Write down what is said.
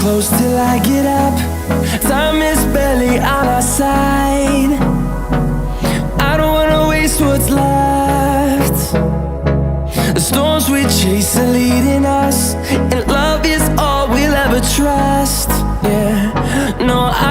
close till I get up. Time is barely on our side. I don't wanna waste what's left. The storms we chase are leading us, and love is all we'll ever trust. Yeah, no, I